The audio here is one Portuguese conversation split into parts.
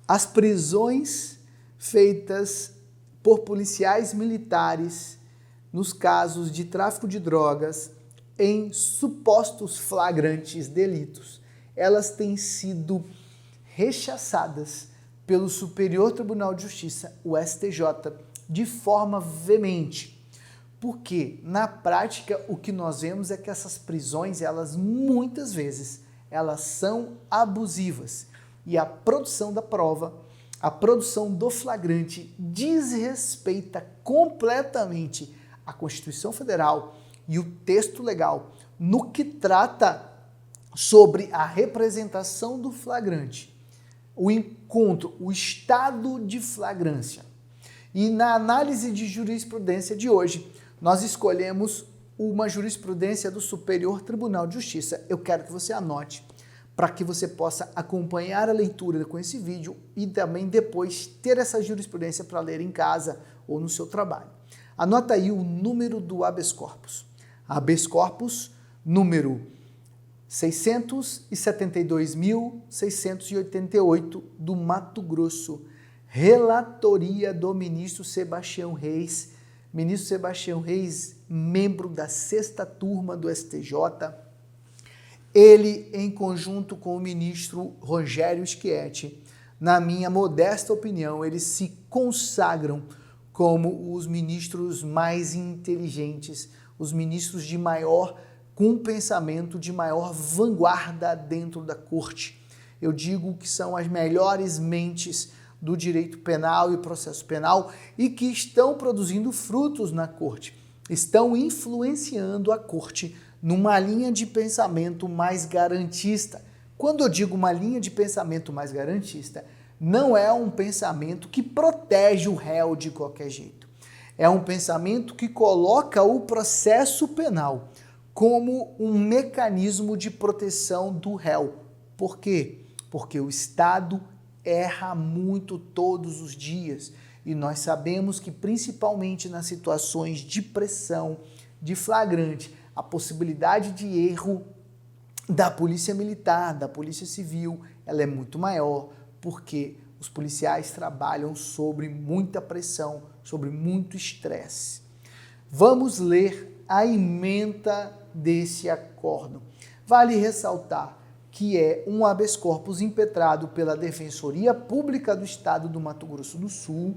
As prisões feitas por policiais militares nos casos de tráfico de drogas em supostos flagrantes delitos, elas têm sido rechaçadas pelo Superior Tribunal de Justiça, o STJ, de forma veemente. Porque, na prática, o que nós vemos é que essas prisões, elas muitas vezes, elas são abusivas. E a produção da prova, a produção do flagrante desrespeita completamente a Constituição Federal e o texto legal no que trata sobre a representação do flagrante, o encontro, o estado de flagrância. E na análise de jurisprudência de hoje, nós escolhemos uma jurisprudência do Superior Tribunal de Justiça. Eu quero que você anote para que você possa acompanhar a leitura com esse vídeo e também depois ter essa jurisprudência para ler em casa ou no seu trabalho. Anota aí o número do habeas corpus. Habeas corpus número 672.688 do Mato Grosso. Relatoria do ministro Sebastião Reis. Ministro Sebastião Reis, membro da 6ª turma do STJ. Ele, em conjunto com o ministro Rogério Schietti, na minha modesta opinião, eles se consagram como os ministros mais inteligentes, os ministros de maior, com pensamento de maior vanguarda dentro da corte. Eu digo que são as melhores mentes do direito penal e processo penal e que estão produzindo frutos na corte, estão influenciando a corte numa linha de pensamento mais garantista. Quando eu digo uma linha de pensamento mais garantista, não é um pensamento que protege o réu de qualquer jeito. É um pensamento que coloca o processo penal como um mecanismo de proteção do réu. Por quê? Porque o Estado erra muito todos os dias e nós sabemos que principalmente nas situações de pressão, de flagrante, a possibilidade de erro da polícia militar, da polícia civil, ela é muito maior porque os policiais trabalham sobre muita pressão, sobre muito estresse. Vamos ler a ementa desse acórdão. Vale ressaltar que é um habeas corpus impetrado pela Defensoria Pública do Estado do Mato Grosso do Sul.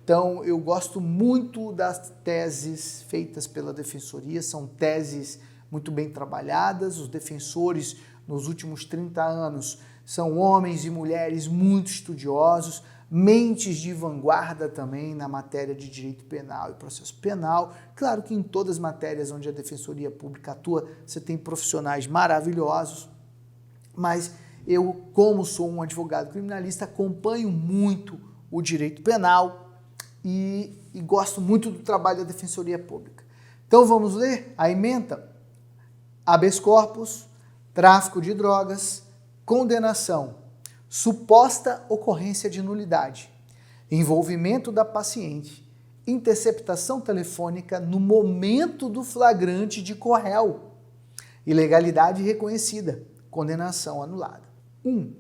Então, eu gosto muito das teses feitas pela Defensoria, são teses muito bem trabalhadas. Os defensores, nos últimos 30 anos, são homens e mulheres muito estudiosos, mentes de vanguarda também na matéria de direito penal e processo penal. Claro que em todas as matérias onde a Defensoria Pública atua, você tem profissionais maravilhosos, mas eu, como sou um advogado criminalista, acompanho muito o direito penal e gosto muito do trabalho da Defensoria Pública. Então vamos ler a ementa? Habeas corpus, tráfico de drogas, condenação, suposta ocorrência de nulidade, envolvimento da paciente, interceptação telefônica no momento do flagrante de corréu, ilegalidade reconhecida, condenação anulada. 1.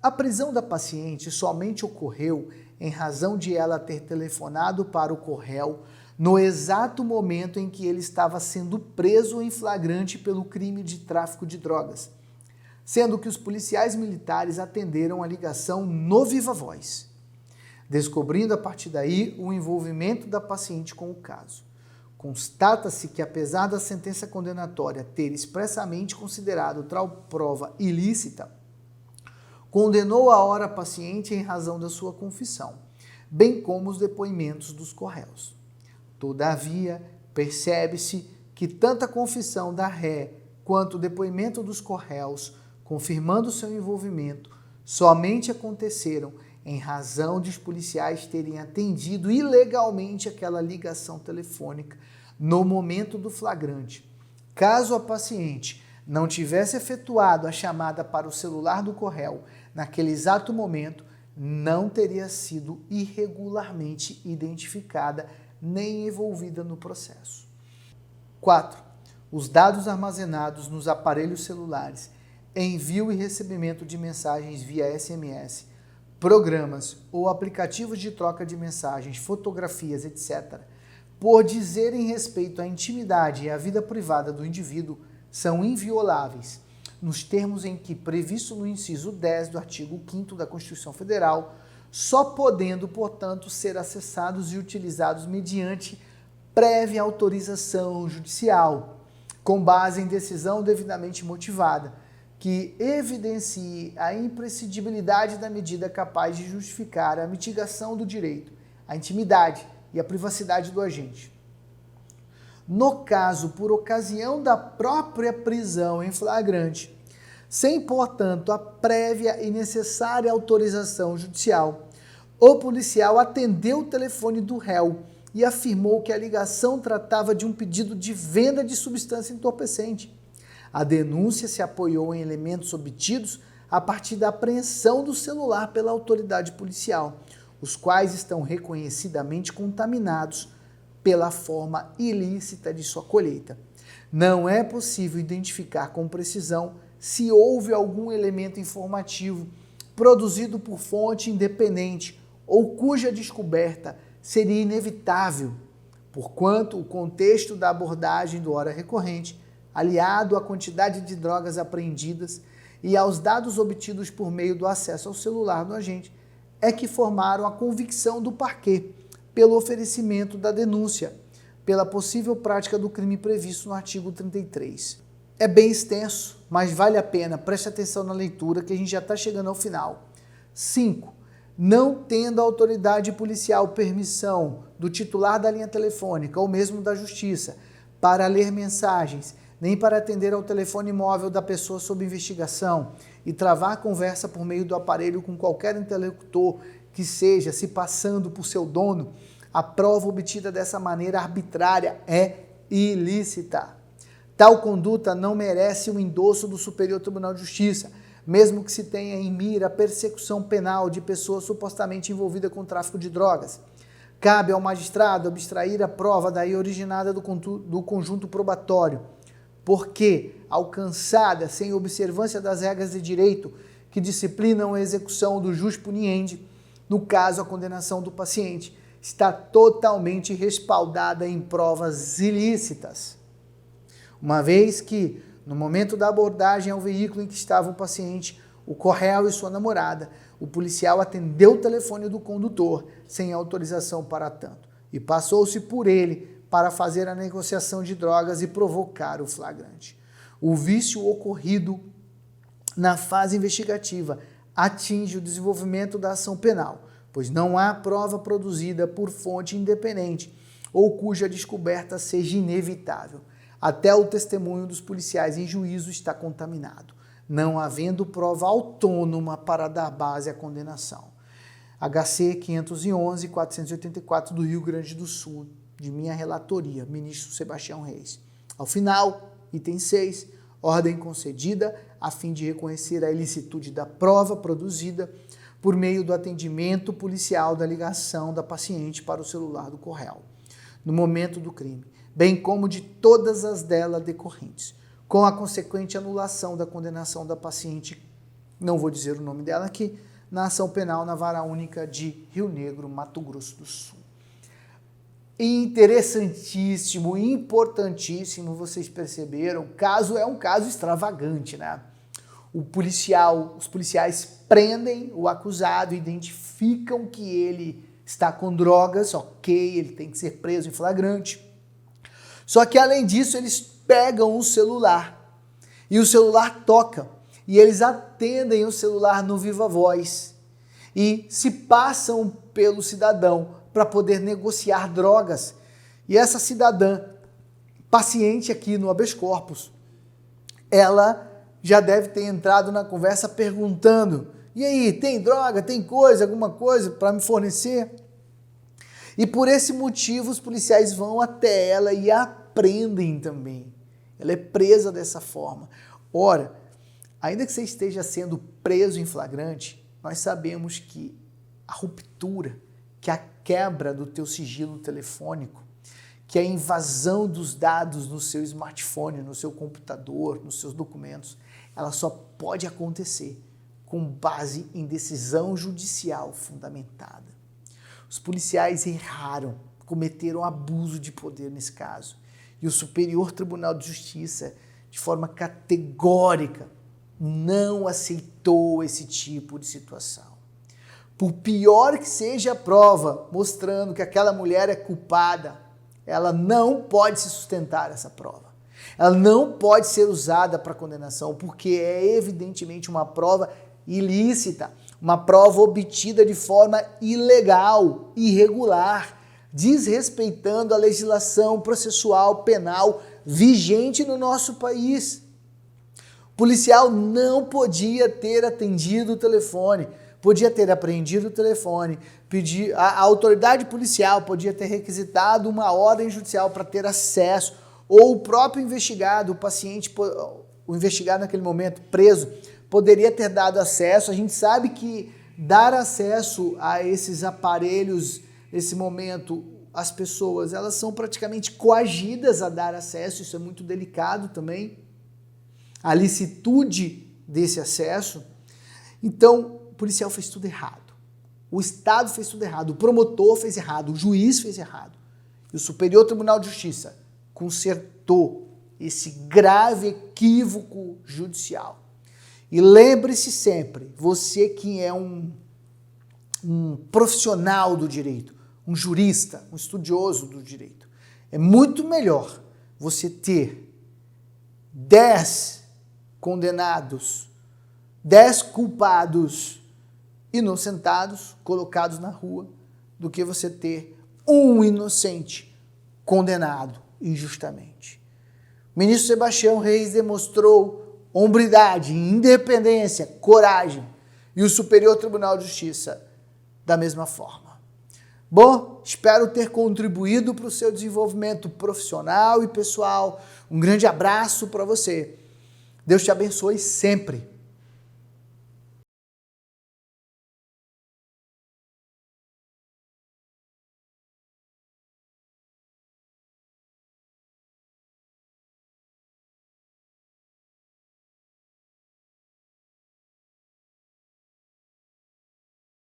A prisão da paciente somente ocorreu em razão de ela ter telefonado para o corréu no exato momento em que ele estava sendo preso em flagrante pelo crime de tráfico de drogas, sendo que os policiais militares atenderam a ligação no viva voz, descobrindo a partir daí o envolvimento da paciente com o caso. Constata-se que, apesar da sentença condenatória ter expressamente considerado tal prova ilícita, condenou a hora paciente em razão da sua confissão, bem como os depoimentos dos corréus. Todavia, percebe-se que tanto a confissão da ré quanto o depoimento dos corréus, confirmando seu envolvimento, somente aconteceram em razão de os policiais terem atendido ilegalmente aquela ligação telefônica no momento do flagrante. Caso a paciente não tivesse efetuado a chamada para o celular do corréu naquele exato momento, não teria sido irregularmente identificada nem envolvida no processo. 4. Os dados armazenados nos aparelhos celulares, envio e recebimento de mensagens via SMS, programas ou aplicativos de troca de mensagens, fotografias, etc., por dizerem respeito à intimidade e à vida privada do indivíduo, são invioláveis, nos termos em que previsto no inciso 10 do artigo 5º da Constituição Federal, só podendo, portanto, ser acessados e utilizados mediante prévia autorização judicial, com base em decisão devidamente motivada, que evidencie a imprescindibilidade da medida capaz de justificar a mitigação do direito, a intimidade e a privacidade do agente. No caso, por ocasião da própria prisão em flagrante, sem, portanto, a prévia e necessária autorização judicial, o policial atendeu o telefone do réu e afirmou que a ligação tratava de um pedido de venda de substância entorpecente. A denúncia se apoiou em elementos obtidos a partir da apreensão do celular pela autoridade policial, os quais estão reconhecidamente contaminados pela forma ilícita de sua colheita. Não é possível identificar com precisão se houve algum elemento informativo produzido por fonte independente ou cuja descoberta seria inevitável, porquanto o contexto da abordagem do hora recorrente, aliado à quantidade de drogas apreendidas e aos dados obtidos por meio do acesso ao celular do agente, é que formaram a convicção do parquê pelo oferecimento da denúncia, pela possível prática do crime previsto no artigo 33. É bem extenso, mas vale a pena, preste atenção na leitura que a gente já está chegando ao final. 5. Não tendo a autoridade policial permissão do titular da linha telefônica ou mesmo da justiça para ler mensagens, nem para atender ao telefone móvel da pessoa sob investigação e travar conversa por meio do aparelho com qualquer interlocutor que seja, se passando por seu dono, a prova obtida dessa maneira arbitrária é ilícita. Tal conduta não merece o endosso do Superior Tribunal de Justiça, mesmo que se tenha em mira a persecução penal de pessoa supostamente envolvida com tráfico de drogas. Cabe ao magistrado abstrair a prova daí originada do conjunto probatório, porque, alcançada sem observância das regras de direito que disciplinam a execução do jus puniendi, no caso a condenação do paciente, está totalmente respaldada em provas ilícitas. Uma vez que, no momento da abordagem ao veículo em que estava o paciente, o corréu e sua namorada, o policial atendeu o telefone do condutor sem autorização para tanto e passou-se por ele para fazer a negociação de drogas e provocar o flagrante. O vício ocorrido na fase investigativa atinge o desenvolvimento da ação penal, pois não há prova produzida por fonte independente ou cuja descoberta seja inevitável. Até o testemunho dos policiais em juízo está contaminado, não havendo prova autônoma para dar base à condenação. HC 511-484 do Rio Grande do Sul, de minha relatoria, ministro Sebastião Reis. Ao final, item 6, ordem concedida a fim de reconhecer a ilicitude da prova produzida por meio do atendimento policial da ligação da paciente para o celular do corréu, no momento do crime, bem como de todas as dela decorrentes, com a consequente anulação da condenação da paciente, não vou dizer o nome dela aqui, na ação penal na Vara Única de Rio Negro, Mato Grosso do Sul. Interessantíssimo, importantíssimo, vocês perceberam, o caso é um caso extravagante, né? Os policiais prendem o acusado, identificam que ele está com drogas, ok, ele tem que ser preso em flagrante. Só que além disso, eles pegam o celular e o celular toca e eles atendem o celular no viva voz e se passam pelo cidadão para poder negociar drogas. E essa cidadã, paciente aqui no habeas corpus, ela já deve ter entrado na conversa perguntando: e aí, tem droga, tem coisa, alguma coisa para me fornecer? E por esse motivo os policiais vão até ela e a prendem também. Ela é presa dessa forma. Ora, ainda que você esteja sendo preso em flagrante, nós sabemos que a ruptura, que a quebra do teu sigilo telefônico, que a invasão dos dados no seu smartphone, no seu computador, nos seus documentos, ela só pode acontecer com base em decisão judicial fundamentada. Os policiais erraram, cometeram abuso de poder nesse caso. E o Superior Tribunal de Justiça, de forma categórica, não aceitou esse tipo de situação. Por pior que seja a prova mostrando que aquela mulher é culpada, ela não pode se sustentar essa prova. Ela não pode ser usada para condenação, porque é evidentemente uma prova ilícita, uma prova obtida de forma ilegal, irregular, desrespeitando a legislação processual penal vigente no nosso país. O policial não podia ter atendido o telefone, podia ter apreendido o telefone, a autoridade policial podia ter requisitado uma ordem judicial para ter acesso, ou o próprio investigado, o paciente, o investigado naquele momento, preso, poderia ter dado acesso. A gente sabe que dar acesso a esses aparelhos, nesse momento, as pessoas, elas são praticamente coagidas a dar acesso, isso é muito delicado também, a licitude desse acesso. Então, o policial fez tudo errado, o Estado fez tudo errado, o promotor fez errado, o juiz fez errado. E o Superior Tribunal de Justiça consertou esse grave equívoco judicial. E lembre-se sempre, você que é um profissional do direito, um jurista, um estudioso do direito, é muito melhor você ter 10 condenados, 10 culpados inocentados, colocados na rua, do que você ter um inocente condenado injustamente. O ministro Sebastião Reis demonstrou hombridade, independência, coragem, e o Superior Tribunal de Justiça da mesma forma. Bom, espero ter contribuído para o seu desenvolvimento profissional e pessoal. Um grande abraço para você. Deus te abençoe sempre.